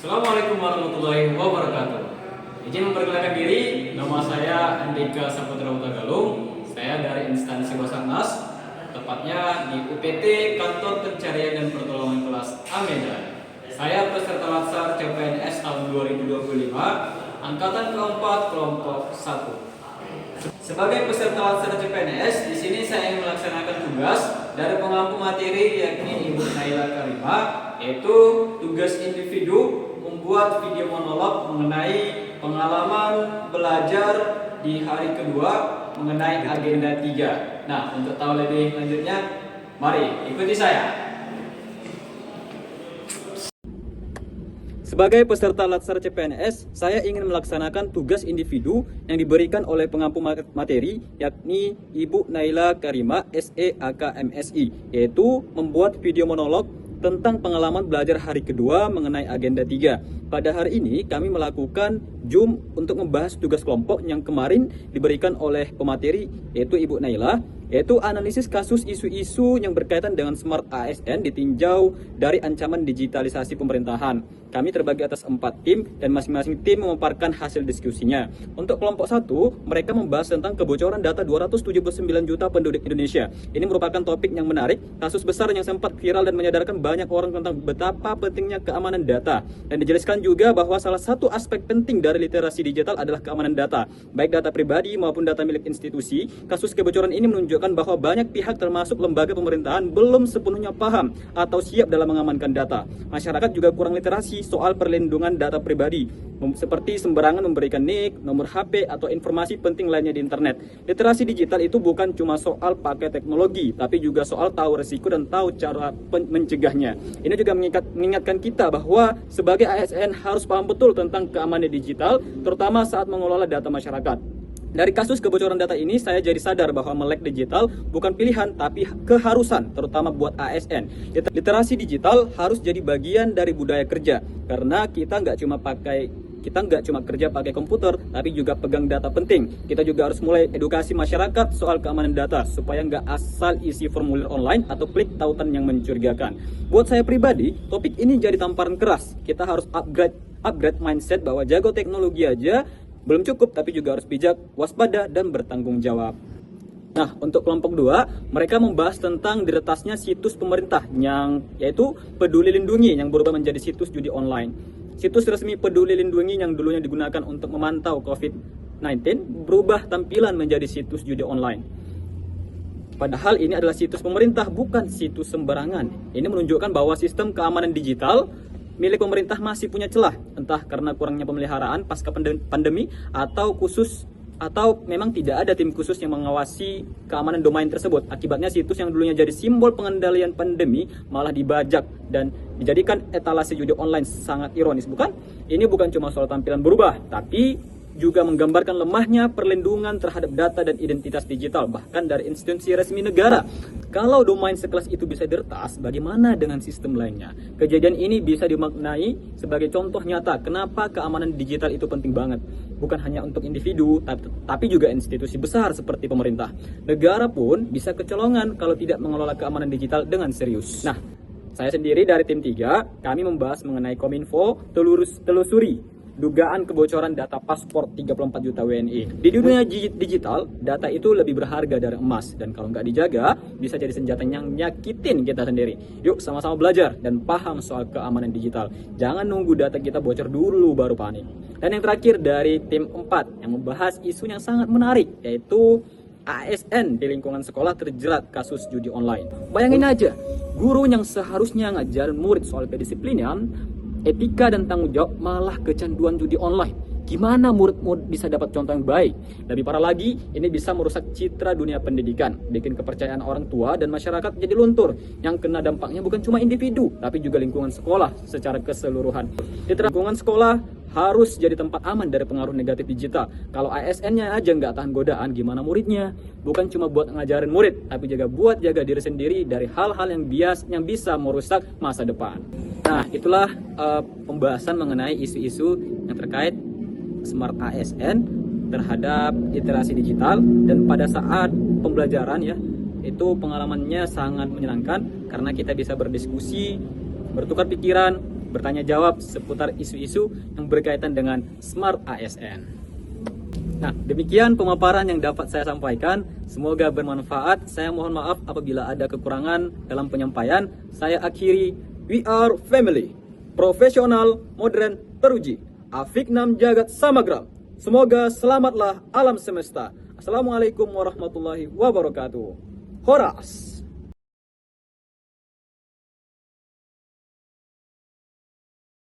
Assalamualaikum warahmatullahi wabarakatuh. Izin memperkenalkan diri, nama saya Andika Saputra Utagalung. Saya dari instansi Basarnas, tepatnya di UPT Kantor Pencarian dan Pertolongan Kelas A Medan. Saya peserta latsar CPNS tahun 2025, angkatan keempat kelompok 1. Sebagai peserta latsar CPNS, di sini saya melaksanakan tugas dari pengampu materi yakni Ibu Naila Karima, yaitu tugas individu membuat video monolog mengenai pengalaman belajar di hari kedua mengenai agenda 3. Nah, untuk tahu lebih lanjutnya, mari ikuti saya. Sebagai peserta latsar CPNS, saya ingin melaksanakan tugas individu yang diberikan oleh pengampu materi, yakni Ibu Naila Karima, SE AKMSI, yaitu membuat video monolog tentang pengalaman belajar hari kedua mengenai agenda 3. Pada hari ini kami melakukan Zoom untuk membahas tugas kelompok yang kemarin diberikan oleh pemateri, yaitu Ibu Naila, yaitu analisis kasus isu-isu yang berkaitan dengan Smart ASN ditinjau dari ancaman digitalisasi pemerintahan. Kami terbagi atas 4 tim dan masing-masing tim memaparkan hasil diskusinya. Untuk kelompok 1, mereka membahas tentang kebocoran data 279 juta penduduk Indonesia. Ini merupakan topik yang menarik, kasus besar yang sempat viral dan menyadarkan banyak orang tentang betapa pentingnya keamanan data. Dan dijelaskan juga bahwa salah satu aspek penting dari literasi digital adalah keamanan data, baik data pribadi maupun data milik institusi. Kasus kebocoran ini menunjukkan bahwa banyak pihak termasuk lembaga pemerintahan belum sepenuhnya paham atau siap dalam mengamankan data. Masyarakat juga kurang literasi soal perlindungan data pribadi, seperti sembarangan memberikan nick, nomor HP, atau informasi penting lainnya di internet. Literasi digital itu bukan cuma soal pakai teknologi, tapi juga soal tahu resiko dan tahu cara mencegahnya. Ini juga mengingatkan kita bahwa sebagai ASN harus paham betul tentang keamanan digital, terutama saat mengelola data masyarakat. Dari kasus kebocoran data ini, saya jadi sadar bahwa melek digital bukan pilihan, tapi keharusan, terutama buat ASN. Literasi digital harus jadi bagian dari budaya kerja, karena kita nggak cuma kerja pakai komputer, tapi juga pegang data penting. Kita juga harus mulai edukasi masyarakat soal keamanan data, supaya nggak asal isi formulir online atau klik tautan yang mencurigakan. Buat saya pribadi, topik ini jadi tamparan keras. Kita harus upgrade mindset bahwa jago teknologi aja belum cukup, tapi juga harus bijak, waspada, dan bertanggung jawab. Nah, untuk kelompok 2, mereka membahas tentang diretasnya situs pemerintah yaitu Peduli Lindungi yang berubah menjadi situs judi online. Situs resmi Peduli Lindungi yang dulunya digunakan untuk memantau COVID-19 berubah tampilan menjadi situs judi online. Padahal ini adalah situs pemerintah, bukan situs sembarangan. Ini menunjukkan bahwa sistem keamanan digital milik pemerintah masih punya celah, entah karena kurangnya pemeliharaan pasca pandemi atau memang tidak ada tim khusus yang mengawasi keamanan domain tersebut. Akibatnya situs yang dulunya jadi simbol pengendalian pandemi malah dibajak dan dijadikan etalase judi online. Sangat ironis, bukan? Ini bukan cuma soal tampilan berubah, tapi juga menggambarkan lemahnya perlindungan terhadap data dan identitas digital, bahkan dari institusi resmi negara. Kalau domain sekelas itu bisa diretas, bagaimana dengan sistem lainnya? Kejadian ini bisa dimaknai sebagai contoh nyata kenapa keamanan digital itu penting banget. Bukan hanya untuk individu, tapi juga institusi besar seperti pemerintah. Negara pun bisa kecolongan kalau tidak mengelola keamanan digital dengan serius. Nah, saya sendiri dari tim 3, kami membahas mengenai Kominfo telusuri dugaan kebocoran data paspor 34 juta WNI. Di dunia digital, data itu lebih berharga dari emas, dan kalau nggak dijaga, bisa jadi senjata yang nyakitin kita sendiri. Yuk sama-sama belajar dan paham soal keamanan digital. Jangan nunggu data kita bocor dulu baru panik. Dan yang terakhir dari tim 4 yang membahas isu yang sangat menarik, yaitu ASN di lingkungan sekolah terjerat kasus judi online. Bayangin aja, guru yang seharusnya ngajarin murid soal kedisiplinan, etika dan tanggung jawab malah kecanduan judi online. Gimana murid-murid bisa dapat contoh yang baik? Lebih parah lagi, ini bisa merusak citra dunia pendidikan, bikin kepercayaan orang tua dan masyarakat jadi luntur. Yang kena dampaknya bukan cuma individu, tapi juga lingkungan sekolah secara keseluruhan. Di lingkungan sekolah harus jadi tempat aman dari pengaruh negatif digital. Kalau ASN-nya aja nggak tahan godaan, gimana muridnya? Bukan cuma buat ngajarin murid, tapi juga buat jaga diri sendiri dari hal-hal yang bisa merusak masa depan. Nah, itulah pembahasan mengenai isu-isu yang terkait Smart ASN terhadap literasi digital. Dan pada saat pembelajaran itu pengalamannya sangat menyenangkan karena kita bisa berdiskusi, bertukar pikiran, bertanya jawab seputar isu-isu yang berkaitan dengan Smart ASN. Nah, demikian pemaparan yang dapat saya sampaikan. Semoga bermanfaat. Saya mohon maaf apabila ada kekurangan dalam penyampaian. Saya akhiri, we are family. Profesional, modern, teruji. Afiknam Jagat Samagra. Semoga selamatlah alam semesta. Assalamualaikum warahmatullahi wabarakatuh. Horas.